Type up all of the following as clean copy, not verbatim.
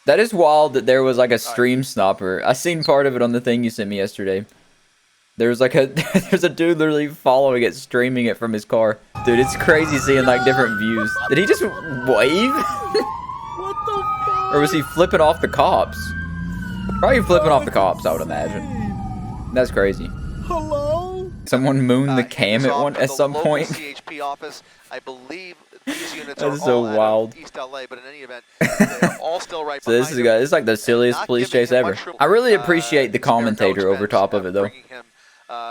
That is wild that there was like a stream stopper. I seen part of it on the thing you sent me yesterday. There's like a there's a dude literally following it, streaming it from his car. Dude, it's crazy seeing like different views. Did he just wave? What the fuck? Or was he flipping off the cops? Probably flipping off the cops, I would imagine. That's crazy. Hello? Someone mooned the cam at some point. CHP office. I believe these units That is are so all wild. out of East LA, but in any event, they're all still right So this is this is like the silliest police chase ever. I really appreciate the commentator over top of it though.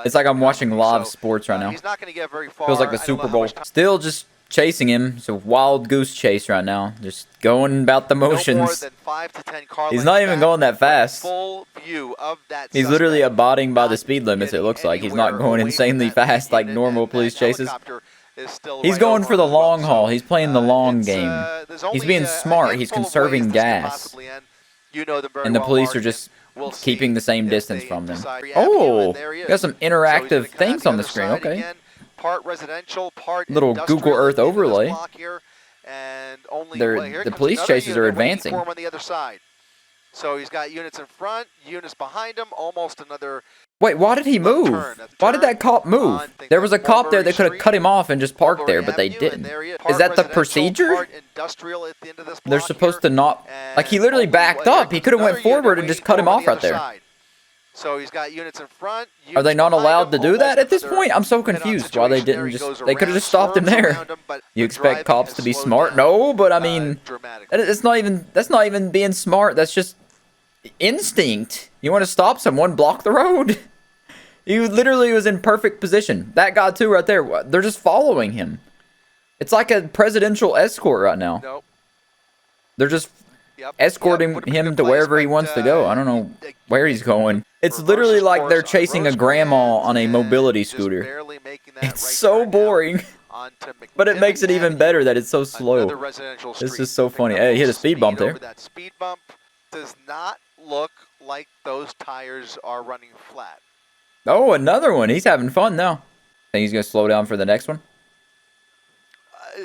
It's like I'm watching live sports right now. He's not going to get very far. Feels like the Super Bowl. Still just chasing him. It's a wild goose chase right now. Just going about the motions. He's not even going that fast. He's literally abiding by the speed limits, it looks like. He's not going insanely fast like normal police chases. He's going for the long haul. He's playing the long game. He's being smart. He's conserving gas. And the police are just keeping the same distance from them. Oh, got some interactive things on the screen. Okay. Little Google Earth overlay. The police chases are advancing. So he's got units in front, units behind him, almost another. Wait, why did he move? Why did that cop move? There was a cop there that could have cut him off and just parked there, but they didn't. Is that the procedure? They're supposed to not... Like, he literally backed up. He could have went forward and just cut him off right there. So he's got units in front. Are they not allowed to do that at this point? I'm so confused why they didn't just... They could have just stopped him there. You expect cops to be smart? No, but I mean... That's not even being smart. That's just instinct. You want to stop someone, block the road. He literally was in perfect position. That guy too right there. They're just following him. It's like a presidential escort right now. Nope. They're just escorting him to wherever he wants to go. I don't know where he's going. It's literally like they're chasing a grandma on a mobility scooter. It's so boring. But it makes it even better that it's so slow. This is so funny. Hey, he hit a speed bump there. That speed bump does not look like those tires are running flat. Oh, another one. He's having fun now. Think he's going to slow down for the next one?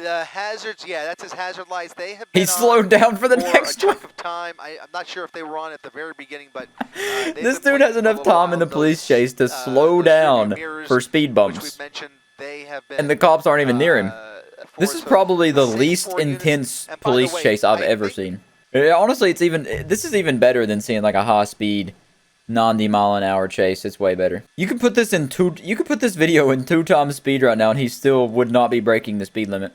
The hazards, yeah, that's his hazard lights. They have been slowed down for the next one. Of time. I'm not sure if they were on at the very beginning, but this dude has enough time in the police chase to slow down for speed bumps. And the cops aren't even near him. This is probably the least intense police chase I've ever seen. Honestly, this is even better than seeing like a high-speed 90-mile-an-hour chase. It's way better. You could put this video in 2 times speed right now, and he still would not be breaking the speed limit.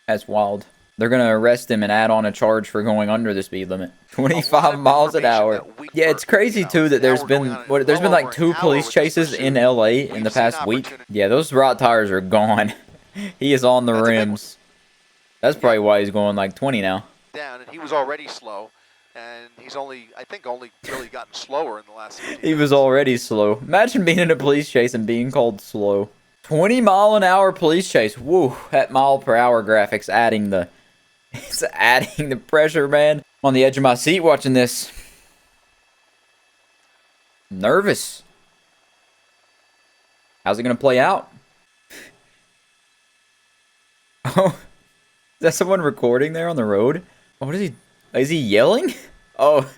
That's wild. They're gonna arrest him and add on a charge for going under the speed limit. 25 miles an hour. Yeah, it's crazy too that there's been like 2 police chases in LA in the past week. Yeah, those right tires are gone. He is on the rims. That's probably why he's going like 20 now. Down, and he was already slow. And he's only really gotten slower in the last few He was already slow. Imagine being in a police chase and being called slow. 20-mile-an-hour police chase. Woo, that mile-per-hour graphics it's adding the pressure, man. I'm on the edge of my seat watching this. Nervous. How's it gonna play out? Oh, is that someone recording there on the road? What is he? Is he yelling? Oh.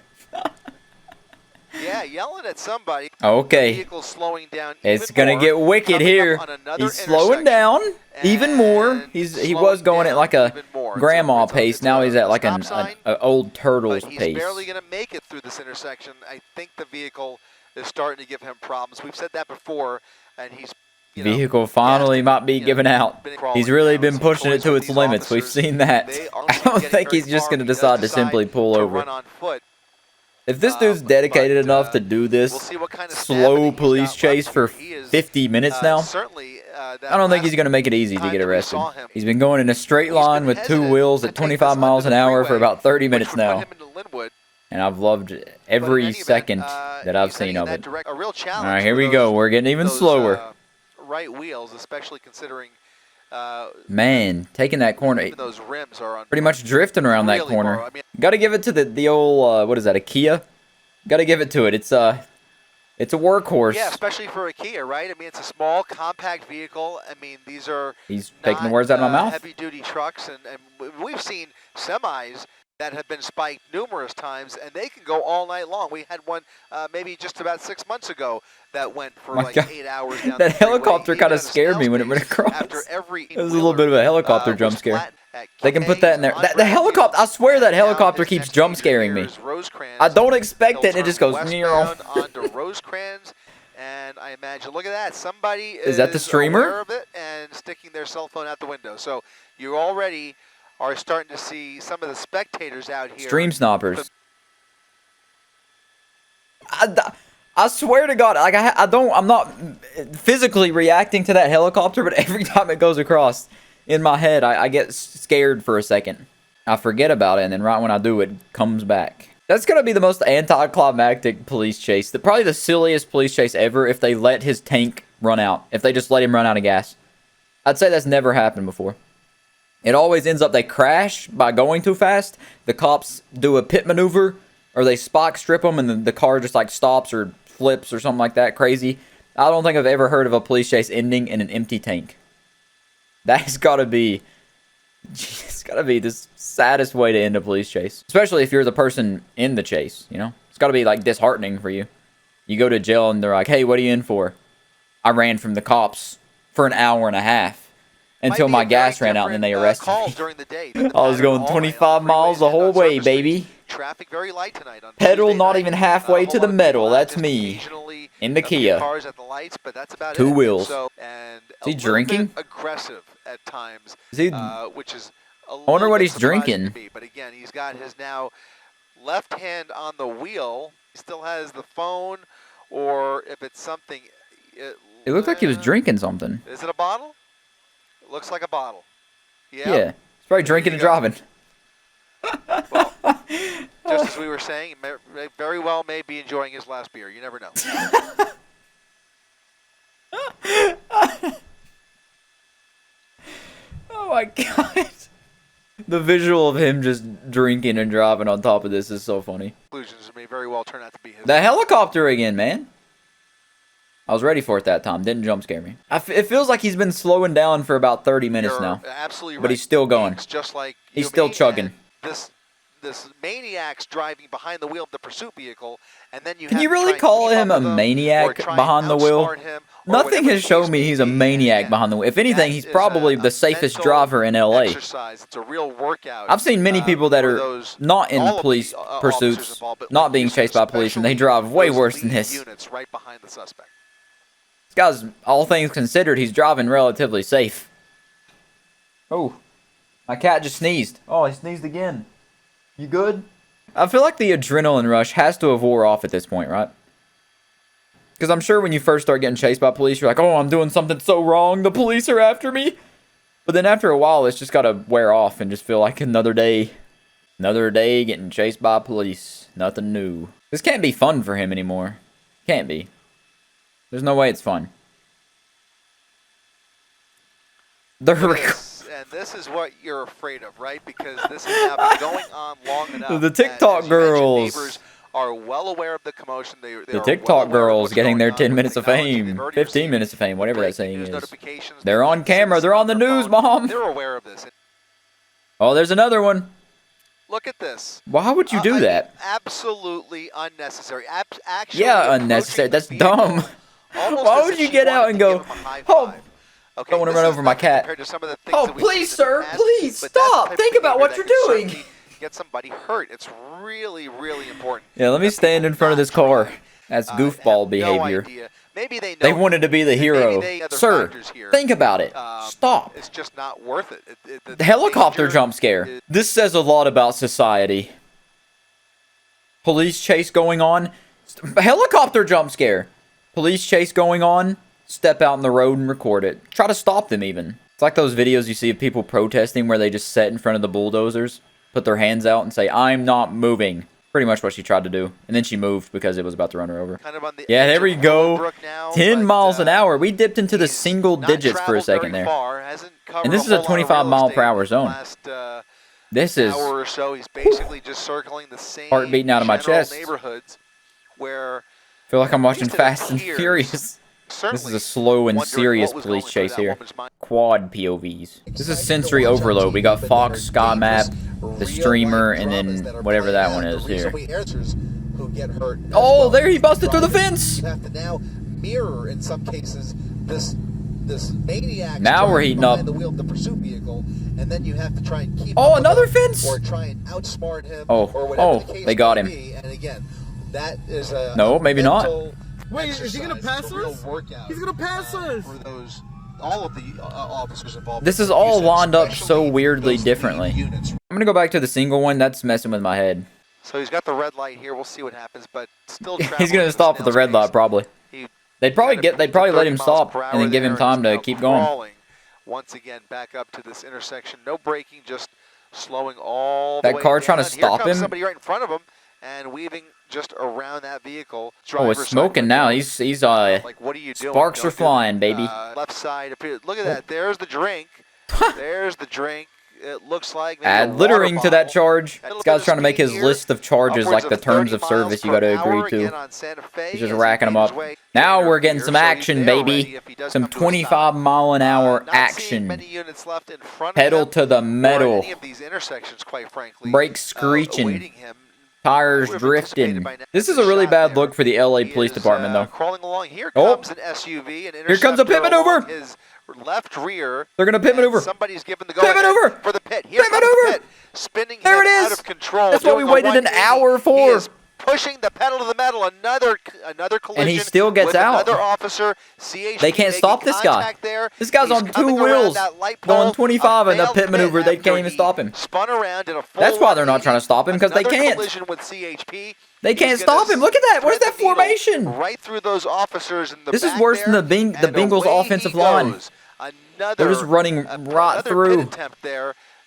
Yeah, yelling at somebody. Okay. Slowing down it's going to get wicked here. He's slowing down even more. He was going at like a grandma pace. Now he's at like an old turtle's pace. He's barely going to make it through this intersection. I think the vehicle is starting to give him problems. We've said that before, and he's vehicle finally might be giving out. He's really been pushing it to its limits. We've seen that. I don't think he's just going to decide to simply pull over. If this dude's dedicated enough to do this slow police chase for 50 minutes now, I don't think he's going to make it easy to get arrested. He's been going in a straight line with 2 wheels at 25 miles an hour for about 30 minutes now. And I've loved every second that I've seen of it. All right, here we go. We're getting even slower. Right wheels, especially considering man, taking that corner, those rims are pretty much drifting around that corner. Got to give it to the old what is that, a Kia? Got to give it to it. It's a workhorse. Yeah, especially for a Kia, right? I mean, it's a small, compact vehicle. I mean, these are he's taking the words out of my mouth. Heavy-duty trucks, and we've seen semis that have been spiked numerous times, and they can go all night long. We had one maybe just about 6 months ago that went for My like God. 8 hours down That the freeway, helicopter even kind at of a scared me snail's when it went pace. across. After every It was a little bit of a helicopter jump was scare. flat at They can put that in there. Kay's, The on helicopter, I Grandview, swear that and now helicopter his keeps next jump major scaring here me. is Rosecrans. I don't expect He'll it, and it turn just goes. westbound onto Rosecrans, and I imagine, look at that, somebody Is that the streamer? aware of it and sticking their cell phone out the window. So you already are starting to see some of the spectators out here. Stream snoppers. I swear to God, like I'm not physically reacting to that helicopter, but every time it goes across in my head, I get scared for a second. I forget about it, and then right when I do, it comes back. That's gonna be the most anticlimactic police chase. Probably the silliest police chase ever if they let his tank run out. If they just let him run out of gas. I'd say that's never happened before. It always ends up they crash by going too fast. The cops do a pit maneuver, or they spot strip them, and the car just like stops or flips or something like that crazy. I don't think I've ever heard of a police chase ending in an empty tank. That's gotta be, it's gotta be the saddest way to end a police chase. Especially if you're the person in the chase, you know? It's gotta be like disheartening for you. You go to jail and they're like, hey, what are you in for? I ran from the cops for an hour and a half. Until my gas ran out and then they arrested me. During the day. I was going 25 miles the whole way, baby. Traffic very light tonight on Pedal Tuesday not night. even halfway to the metal. That's Just me. occasionally In the a few Kia. Cars at the lights, but that's about Two it. wheels. So, and Is he a little drinking? bit aggressive at times, Is he, which is a I wonder little what bit he's surprising drinking. to me. But again, he's got his now left hand on the wheel. He still has the phone, or if it's something. It looked like he was drinking something. Is it a bottle? It looks like a bottle. Yeah. He's probably drinking and driving. Well, just as we were saying, he very well may be enjoying his last beer. You never know. Oh my God. The visual of him just drinking and driving on top of this is so funny. Conclusions may very well turn out to be his. The helicopter again, man. I was ready for it that time. Didn't jump scare me. It feels like he's been slowing down for about 30 minutes You're now. absolutely right. But he's still going. It's just like He's you still mean, chugging. This maniac's driving behind the wheel of the pursuit vehicle, and then you Can have you to really try and call keep him up a with him, or maniac try and behind the wheel? outsmart him, or Nothing whatever has the shown case me may he's a be. maniac And behind the wheel. If anything, that he's is probably a the safest mental driver in LA. exercise. It's a real workout. I've seen many people that for are those- not in all of the, police officers pursuits, involved, but not like being you said, chased by police, and they especially drive way those worse than lead this. units right behind the suspect. This guy's, all things considered, he's driving relatively safe. Oh, my cat just sneezed. Oh, he sneezed again. You good? I feel like the adrenaline rush has to have wore off at this point, right? Because I'm sure when you first start getting chased by police, you're like, oh, I'm doing something so wrong. The police are after me. But then after a while, it's just got to wear off and just feel like another day. Another day getting chased by police. Nothing new. This can't be fun for him anymore. Can't be. There's no way it's fun. And this is what you're afraid of, right? Because this has now been going on long enough. The TikTok girls. Neighbors are well aware of the commotion. They The are TikTok well aware of girls what's getting going their on 10 with minutes of technology. fame. They've already 15 received minutes of fame, whatever that breaking saying news is. notifications. They're on camera. They're on the news, phone. Mom. They're aware of this. Oh, there's another one. Look at this. Why would you do that? Absolutely unnecessary. Actually, Yeah, unnecessary. That's approaching the dumb. vehicle almost Why as would if you she get out wanted and to go, give him a high oh, five. Okay, don't want to this run is over my nothing cat. compared to some of the things Oh, that we've seen please, in sir, the past, please, but that's the stop. type of Think about behavior what that you're can doing. certainly get somebody hurt. It's really, really important. Yeah, let me that stand people in front of not this car. try, That's have goofball no behavior. idea. Maybe they know They wanted to be the and hero. maybe they other Sir, factors here. think about it. Stop. It's just not worth it. The helicopter danger jump scare. This says a lot about society. Police chase going on. Helicopter jump scare. Police chase going on. Step out in the road and record it. Try to stop them even. It's like those videos you see of people protesting where they just sit in front of the bulldozers, put their hands out and say, I'm not moving. Pretty much what she tried to do. And then she moved because it was about to run her over. kind of on the Yeah, edge there we of go. Willowbrook now, 10 but, miles an hour. We dipped into the he's single not digits for a traveled second very there. far, hasn't covered And this is a whole lot of 25 real mile estate per hour in the zone. last, This is hour or so. He's basically just circling the same heart beating out of my general chest. neighborhoods where I feel like I'm watching least it Fast and appears Furious. This is a slow and serious police chase here. Quad POVs. This is sensory overload. We got Fox, Sky Map, the streamer, and then whatever that one is here. Oh, there he busted through the fence! You have to now mirror, in some cases, this maniac. Now we're heating up. The wheel of the pursuit vehicle, and then you have to try and keep. Oh, another fence! Or try and outsmart him. Oh, or whatever the case they got him. be. And again, that is a no, maybe not. Wait, is he gonna pass us? He's gonna pass us. For those, all of the officers involved. This is all lined up so weirdly differently. I'm gonna go back to the single one. That's messing with my head. So he's got the red light here. We'll see what happens, but still. He's gonna stop at the red light probably. They'd probably let him stop and then give him time to keep going. Once again, back up to this intersection. No braking, just slowing all the way that car trying to down. stop Here comes him. Somebody right in front of him and weaving just around that vehicle. Oh, it's smoking now. He's like, what are you doing? Sparks are flying, baby. Left side appears. Look at that. There's the drink. There's the drink. It looks like add littering to that charge. This guy's trying to make his list of charges like the terms of service you got to agree to. He's just racking them up. Now we're getting some action, baby. Some 25-mile-an-hour action. Pedal to the metal. Brakes screeching. Tires drifting. This is a really bad look for the LA Police Department, though. Crawling along. Here comes an SUV. Here comes a pit maneuver. His left rear. They're gonna pit maneuver. Somebody's giving the go pit maneuver for the pit. Here pit maneuver. The pit. Spinning there it is. Out of control. That's what we waited an hour for. He is pushing the pedal to the metal. Another collision. And he still gets with out. Another officer. CHP they can't stop this guy. There. This guy's on 2 wheels, going 25 in the pit maneuver. They can't even stop him. Spun around in a full. That's why they're not trying to stop him, because they can't. Collision with CHP. They can't stop him. Look at that. Where's that formation? Right through those officers in the This is worse than the Bengals offensive line. They're just running right through.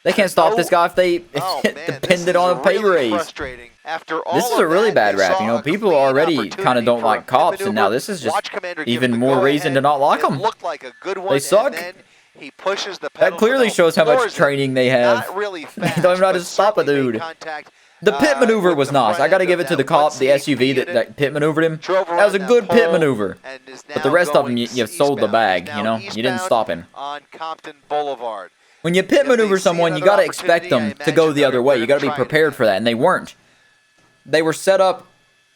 They can't stop this guy if they depended on a pay raise. This is a really bad rap. You know, people already kind of don't like cops, and now this is just even more reason to not like them. They suck. That clearly shows how much training they have. They don't even know how to stop a dude. The pit maneuver was nice. I got to give it to the cop, the SUV that pit maneuvered him. That was a good pit maneuver. But the rest of them, you sold the bag, you know? You didn't stop him. On Compton Boulevard. When you pit maneuver someone, you got to expect them to go the other way. You got to be prepared for that, and they weren't. They were set up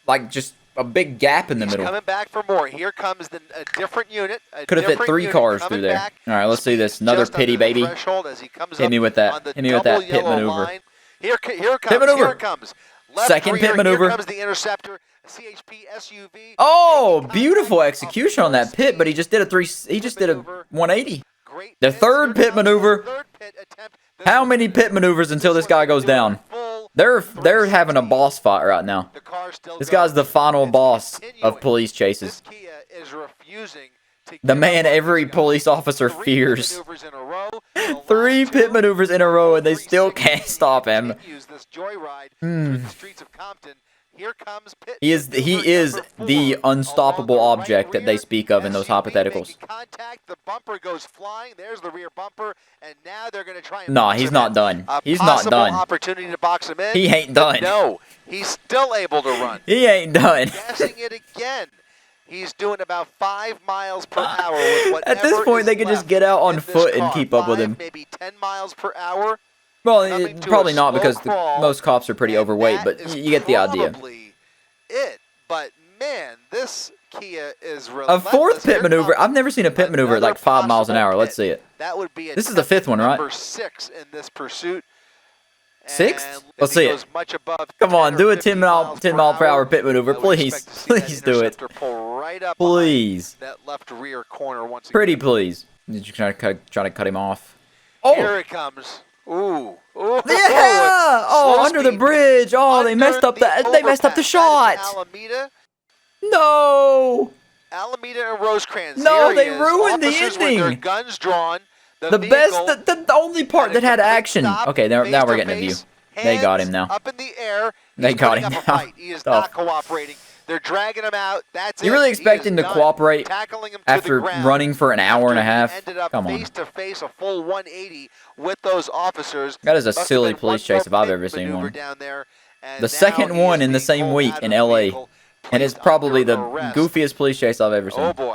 like just a big gap in the middle. Coming back for more. Here comes a different unit. Could have fit 3 cars through there. All right, let's see this. Another pity, baby. Hit me with that. Hit me with that pit maneuver. Here comes. Pit maneuver. Here it comes. Second pit maneuver. Here comes the interceptor. CHP SUV. Oh, beautiful execution on that pit, but he just did a 180. The third pit maneuver. How many pit maneuvers until this guy goes down? They're having a boss fight right now. This guy's the final boss of police chases. The man every police officer fears. 3 pit maneuvers in a row, and they still can't stop him. He is the unstoppable object that they speak of in those hypotheticals. Nah, he's not done. He's not done. Opportunity to box him in. He ain't done. No, he's still able to run. He ain't done. Guessing it again. He's doing about 5 miles per hour. With At this point, they could just get out on foot and keep up with him. Maybe 10 miles per hour. Well, probably not, because most cops are pretty overweight, but you get the idea. But man, this Kia is a 4th pit maneuver. I've never seen a pit maneuver at like 5 miles an hour. Let's see it. That would be this is the 5th one, right? Number 6 in this pursuit. 6th? Let's see it. Come on, do a 10 mile per hour pit maneuver, please. Please do it. Please. That left rear corner once again. Pretty please. Did you try to cut him off? Oh! Here it comes. Ooh. Ooh. Yeah! Oh, under the bridge. Oh, they messed up the shot. Alameda. No. Alameda and Rosecrans. No, they ruined the ending. With their guns drawn. The only part that had action. Okay, now we're getting a view. They got him now. Up in the air. They got him now. He is not cooperating. They're dragging him out. That's it. You really expect him to cooperate after running for an hour and a half? Come on. Face to face, a full 180 with those officers. That is a silly police chase if I've ever seen one. The second one in the same week in LA, and it's probably the goofiest police chase I've ever seen. Oh boy.